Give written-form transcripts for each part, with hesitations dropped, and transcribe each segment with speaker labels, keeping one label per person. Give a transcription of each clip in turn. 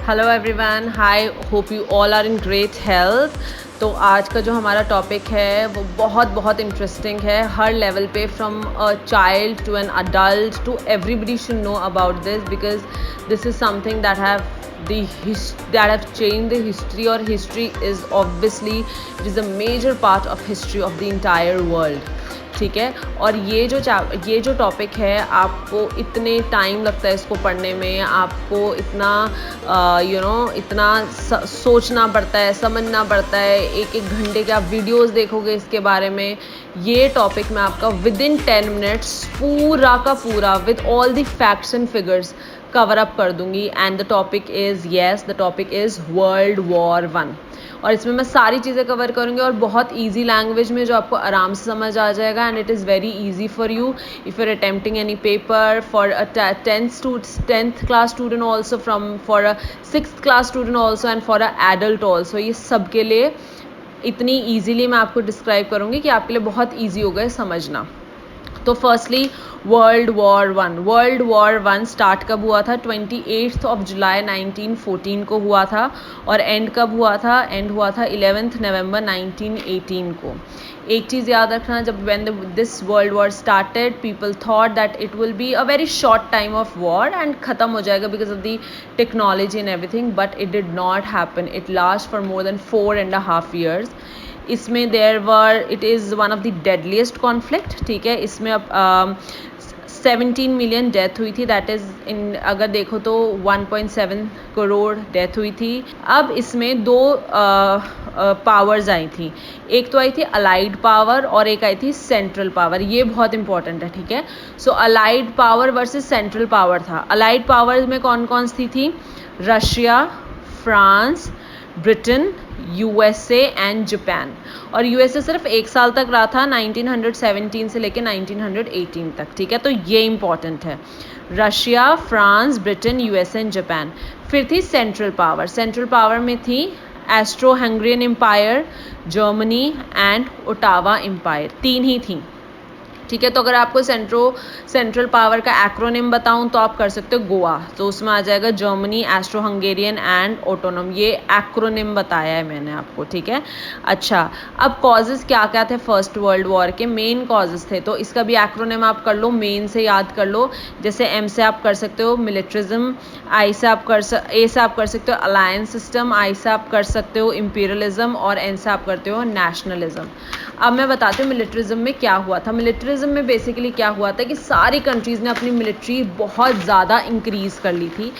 Speaker 1: Hello everyone, hi, hope you all are in great health. तो आज का जो हमारा टॉपिक है वो बहुत इंटरेस्टिंग है हर लेवल पे, from a child to an adult to everybody should know about this, because this is something that have changed the history, or history is obviously it is a major part of history of the entire world. ठीक है, और ये जो topic है आपको इतने time लगता है इसको पढ़ने में, आपको इतना इतना सोचना पड़ता है, समझना पड़ता है, एक एक घंटे के आप वीडियोस देखोगे इसके बारे में। ये टॉपिक मैं आपका विद इन 10 मिनट्स पूरा का पूरा with all the facts and figures cover up कर दूंगी। And the topic is world war 1, और इसमें मैं सारी चीज़ें कवर करूँगी और बहुत ईजी लैंग्वेज में, जो आपको आराम से समझ आ जाएगा। And it is very easy for you if you are attempting any paper for a 10th class student also, for a 6th class student also, and for a adult also. ये सब के लिए इतनी ईजीली मैं आपको describe करूँगी कि आपके लिए बहुत ईजी होगा समझना। तो फर्स्टली वर्ल्ड वॉर 1 स्टार्ट कब हुआ था? 28 जुलाई 1914 को हुआ था। और एंड कब हुआ था? एंड हुआ था 11 नवंबर 1918 को। एक चीज़ याद रखना, जब when this world war started, people thought that it will be a very short time of war and ख़त्म हो जाएगा because of the technology and everything, but it did not happen. It lasted for more than 4.5 years. इसमें it is one of the deadliest conflict. ठीक है, इसमें अब 17 million death हुई थी, दैट इज़ इन अगर देखो तो 1.7 करोड़ डेथ हुई थी। अब इसमें दो पावर्स आई थी, एक तो आई थी अलाइड पावर और एक आई थी सेंट्रल पावर। ये बहुत इंपॉर्टेंट है, ठीक है। So allied power versus central power था। अलाइड पावर में कौन कौन सी थी? Russia, France, Britain, USA and Japan. और यूएसए सिर्फ एक साल तक रहा था, 1917 से लेकर 1918 तक। ठीक है, तो ये इंपॉर्टेंट है। Russia, France, Britain, USA and Japan. फिर थी सेंट्रल पावर में थी Austro Hungarian empire, Germany and Ottawa empire. 3 ही थी। ठीक है, तो अगर आपको सेंट्रल पावर का एक्रोनिम बताऊं तो आप कर सकते हो गोवा, तो उसमें आ जाएगा जर्मनी, एस्ट्रो हंगेरियन एंड ऑटोनोम। ये एक्रोनिम बताया है मैंने आपको, ठीक है। अच्छा, अब कॉजेज़ क्या क्या थे फर्स्ट वर्ल्ड वॉर के? मेन कॉजेज़ थे, तो इसका भी एक्रोनिम आप कर लो, मेन से याद कर लो। जैसे एम से आप कर सकते हो मिलिट्रिज्म, ए से आप कर सकते हो अलायंस सिस्टम, आई से आप कर सकते हो इंपीरियलिज्म, और एन से आप करते हो नेशनलिज्म। अब मैं बताती हूँ मिलिट्रिज्म में क्या हुआ था। मिलिट्रिज्म में बेसिकली क्या हुआ था कि सारी कंट्रीज़ ने अपनी मिलिट्री बहुत ज़्यादा इंक्रीज़ कर ली थी।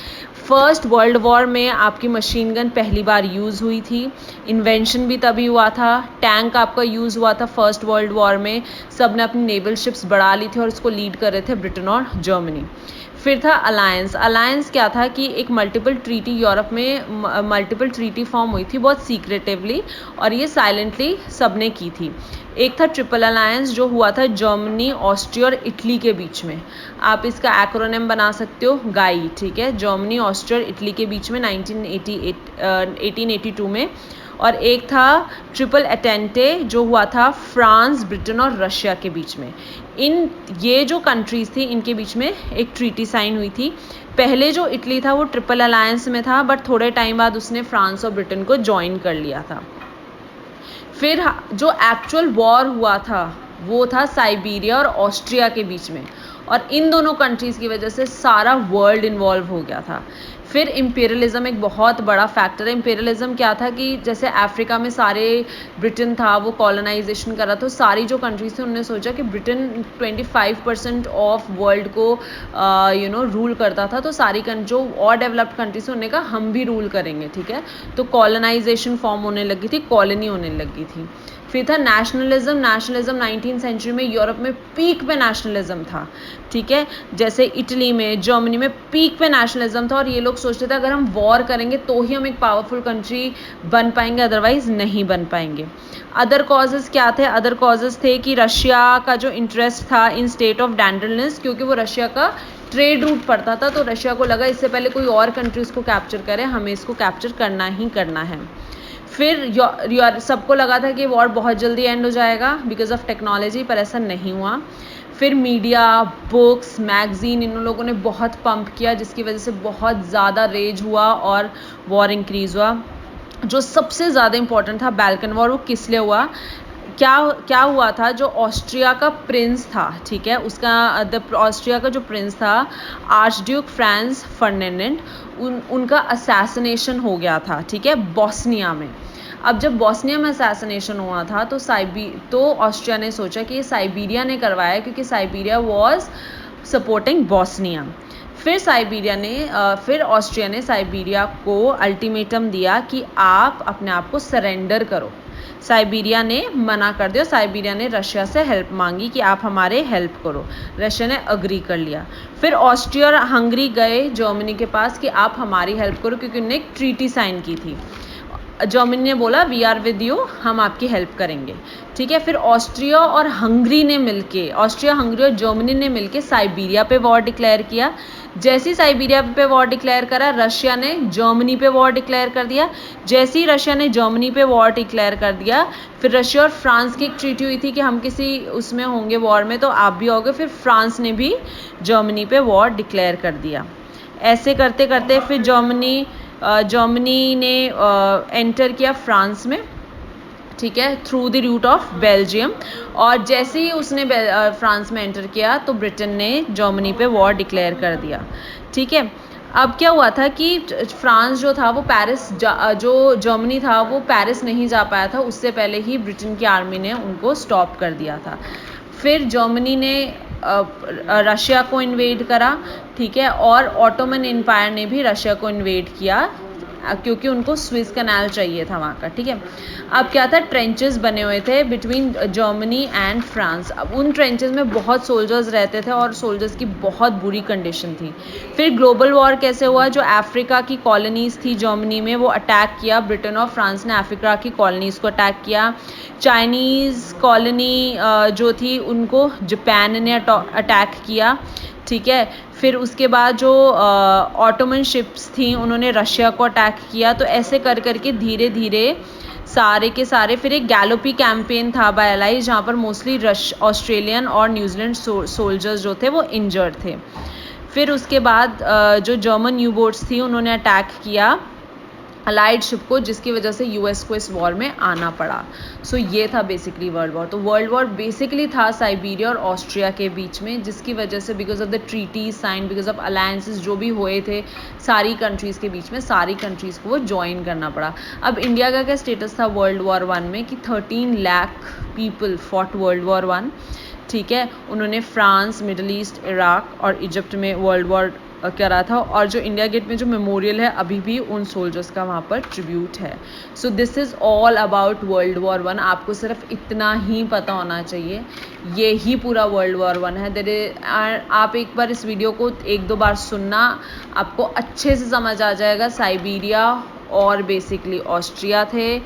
Speaker 1: फर्स्ट वर्ल्ड वॉर में आपकी मशीन गन पहली बार यूज़ हुई थी, इन्वेंशन भी तभी हुआ था। टैंक आपका यूज़ हुआ था फर्स्ट वर्ल्ड वॉर में, सब ने अपनी नेवल शिप्स बढ़ा ली थी और उसको लीड कर रहे थे ब्रिटेन और जर्मनी। फिर था अलायंस क्या था कि एक मल्टीपल ट्रीटी, यूरोप में मल्टीपल ट्रीटी फॉर्म हुई थी बहुत सीक्रेटिवली, और ये साइलेंटली सबने की थी। एक था ट्रिपल अलायंस जो हुआ था जर्मनी, ऑस्ट्रिया और इटली के बीच में। आप इसका एक्रोनिम बना सकते हो गाई, ठीक है। जर्मनी, ऑस्ट्रिया और इटली के बीच में 1882 में। और एक था ट्रिपल एटेंटे जो हुआ था फ्रांस, ब्रिटेन और रशिया के बीच में। ये जो कंट्रीज़ थी इनके बीच में एक ट्रीटी साइन हुई थी। पहले जो इटली था वो ट्रिपल अलायंस में था, बट थोड़े टाइम बाद उसने फ्रांस और ब्रिटेन को ज्वाइन कर लिया था। फिर जो एक्चुअल वॉर हुआ था वो था साइबेरिया और ऑस्ट्रिया के बीच में, और इन दोनों कंट्रीज़ की वजह से सारा वर्ल्ड इन्वॉल्व हो गया था। फिर इम्पीरियलिज्म एक बहुत बड़ा फैक्टर है। इम्पीरियलिज्म क्या था कि जैसे अफ्रीका में सारे ब्रिटेन था, वो कॉलोनाइजेशन कर रहा था, सारी जो कंट्रीज थी उन्होंने सोचा कि ब्रिटेन 25% ऑफ वर्ल्ड को रूल करता था, तो सारी जो और डेवलप्ड कंट्रीज थी उन्होंने कहा हम भी रूल करेंगे, ठीक है। तो कॉलोनाइजेशन फॉर्म होने लगी थी, कॉलोनी होने लगी थी। फिर था नेशनलिज्म 19th सेंचुरी में यूरोप में पीक पे नेशनलिज्म था, ठीक है। जैसे इटली में, जर्मनी में पीक पे नेशनलिज्म था, और ये लोग सोचते थे अगर हम वॉर करेंगे तो ही हम एक पावरफुल कंट्री बन पाएंगे, अदरवाइज नहीं बन पाएंगे। अदर कॉजेज़ क्या थे? अदर कॉजेज़ थे कि रशिया का जो इंटरेस्ट था इन स्टेट ऑफ डैंडलनेस, क्योंकि वो रशिया का ट्रेड रूट पड़ता था, तो रशिया को लगा इससे पहले कोई और कंट्री इसको कैप्चर करे, हमें इसको कैप्चर करना ही करना है। फिर सबको लगा था कि वॉर बहुत जल्दी एंड हो जाएगा बिकॉज ऑफ टेक्नोलॉजी, पर ऐसा नहीं हुआ। फिर मीडिया, बुक्स, मैगज़ीन इन लोगों ने बहुत पंप किया, जिसकी वजह से बहुत ज़्यादा रेज हुआ और वॉर इंक्रीज़ हुआ। जो सबसे ज़्यादा इम्पॉर्टेंट था बाल्कन वॉर, वो किस लिए हुआ? क्या हुआ था? जो ऑस्ट्रिया का प्रिंस था, ठीक है, ऑस्ट्रिया का जो प्रिंस था आर्च ड्यूक फ्रांस फर्डिनेंड, उनका असैसिनेशन हो गया था, ठीक है, बॉस्निया में। अब जब बॉस्निया में असैसिनेशन हुआ था तो ऑस्ट्रिया ने सोचा कि ये साइबीरिया ने करवाया, क्योंकि साइबीरिया वॉज सपोर्टिंग बॉस्निया। फिर ऑस्ट्रिया ने साइबीरिया को अल्टीमेटम दिया कि आप अपने आप को सरेंडर करो। साइबीरिया ने मना कर दिया। साइबीरिया ने रशिया से हेल्प मांगी कि आप हमारे हेल्प करो। रशिया ने अग्री कर लिया। फिर ऑस्ट्रिया और हंगरी गए जर्मनी के पास कि आप हमारी हेल्प करो, क्योंकि उन्होंने एक ट्रीटी साइन की थी। जर्मनी ने बोला वी आर विद यू, हम आपकी हेल्प करेंगे, ठीक है। फिर ऑस्ट्रिया, हंगरी और जर्मनी ने मिलके साइबीरिया पे वॉर डिक्लेयर किया। जैसे ही साइबीरिया पे वॉर डिक्लेयर करा, रशिया ने जर्मनी पे वॉर डिक्लेयर कर दिया। जैसे ही रशिया ने जर्मनी पे वॉर डिक्लेयर कर दिया, फिर रशिया और फ्रांस की एक ट्रीटी हुई थी कि हम किसी उसमें होंगे वॉर में, तो आप भी होगे। फिर फ्रांस ने भी जर्मनी पे वॉर डिक्लेयर कर दिया। ऐसे करते करते फिर जर्मनी ने एंटर किया फ्रांस में, ठीक है, through the route of Belgium. और जैसे ही उसने फ्रांस में एंटर किया तो ब्रिटेन ने जर्मनी पे वॉर डिक्लेयर कर दिया, ठीक है। अब क्या हुआ था कि फ्रांस जो था वो जो जर्मनी था वो पेरिस नहीं जा पाया था, उससे पहले ही ब्रिटेन की आर्मी ने उनको स्टॉप कर दिया था। फिर जर्मनी ने रशिया को इन्वेड करा, ठीक है, और ऑटोमन एम्पायर ने भी रशिया को इन्वेड किया, क्योंकि उनको स्विस कैनाल चाहिए था वहाँ का, ठीक है। अब क्या था, ट्रेंचेस बने हुए थे बिटवीन जर्मनी एंड फ्रांस। अब उन ट्रेंचेस में बहुत सोल्जर्स रहते थे और सोल्जर्स की बहुत बुरी कंडीशन थी। फिर ग्लोबल वॉर कैसे हुआ? जो अफ्रीका की कॉलोनीज़ थी जर्मनी में, वो अटैक किया। ब्रिटेन और फ्रांस ने अफ्रीका की कॉलोनीज़ को अटैक किया। चाइनीज़ कॉलोनी जो थी उनको जापान ने अटैक किया, ठीक है। फिर उसके बाद जो ऑटोमन शिप्स थी उन्होंने रशिया को अटैक किया। तो ऐसे कर करके धीरे धीरे सारे के सारे, फिर एक गैलोपी कैंपेन था बाय एलाइज, जहाँ पर मोस्टली ऑस्ट्रेलियन और न्यूजीलैंड सोल्जर्स जो थे वो इंजर्ड थे। फिर उसके बाद जो जर्मन यू बोट्स थी उन्होंने अटैक किया अलाइड शिप को, जिसकी वजह से यूएस को इस वॉर में आना पड़ा। सो ये था बेसिकली वर्ल्ड वॉर। तो वर्ल्ड वॉर बेसिकली था साइबीरिया और ऑस्ट्रिया के बीच में, जिसकी वजह से because of the treaty sign, because of alliances जो भी हुए थे सारी कंट्रीज़ के बीच में, सारी कंट्रीज़ को वो ज्वाइन करना पड़ा। अब इंडिया का क्या स्टेटस था वर्ल्ड वॉर 1 में कि 13 lakh people fought world war 1, ठीक है। उन्होंने फ्रांस, मिडल ईस्ट, इराक और इजिप्ट में वर्ल्ड वॉर करा था। और जो इंडिया गेट में जो मेमोरियल है अभी भी उन सोल्जर्स का वहाँ पर ट्रिब्यूट है। So this is all about world war 1। आपको सिर्फ इतना ही पता होना चाहिए, ये ही पूरा वर्ल्ड वॉर 1 है। आप एक बार इस वीडियो को 1-2 बार सुनना, आपको अच्छे से समझ आ जाएगा। साइबीरिया और बेसिकली ऑस्ट्रिया थे,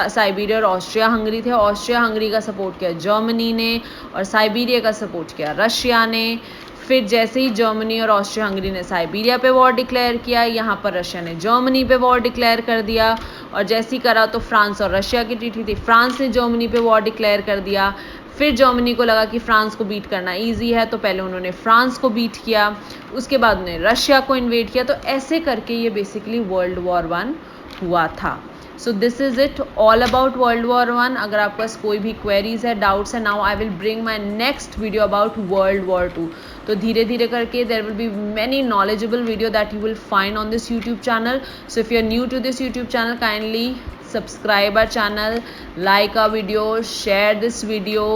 Speaker 1: साइबीरिया और ऑस्ट्रिया हंगरी थे। ऑस्ट्रिया हंगरी का सपोर्ट किया जर्मनी ने और साइबीरिया का सपोर्ट किया रशिया ने। फिर जैसे ही जर्मनी और ऑस्ट्रिया हंगरी ने साइबीरिया पे वॉर डिक्लेयर किया, यहाँ पर रशिया ने जर्मनी पे वॉर डिक्लेयर कर दिया। और जैसे ही करा तो फ्रांस और रशिया की ट्रीटी थी, फ्रांस ने जर्मनी पे वॉर डिक्लेयर कर दिया। फिर जर्मनी को लगा कि फ्रांस को बीट करना ईजी है, तो पहले उन्होंने फ्रांस को बीट किया, उसके बाद उन्होंने रशिया को इन्वेड किया। तो ऐसे करके ये बेसिकली वर्ल्ड वॉर 1 हुआ था। So this is it all about world war 1। अगर आपके पास कोई भी क्वेरीज है, डाउट्स है, now I will bring my next video about world war 2। तो धीरे धीरे करके there will be many knowledgeable video that you will find on this YouTube channel. So if you're new to this YouTube channel, kindly subscribe our channel, like our video, share this video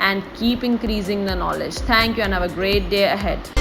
Speaker 1: and keep increasing the knowledge. Thank you and have a great day ahead.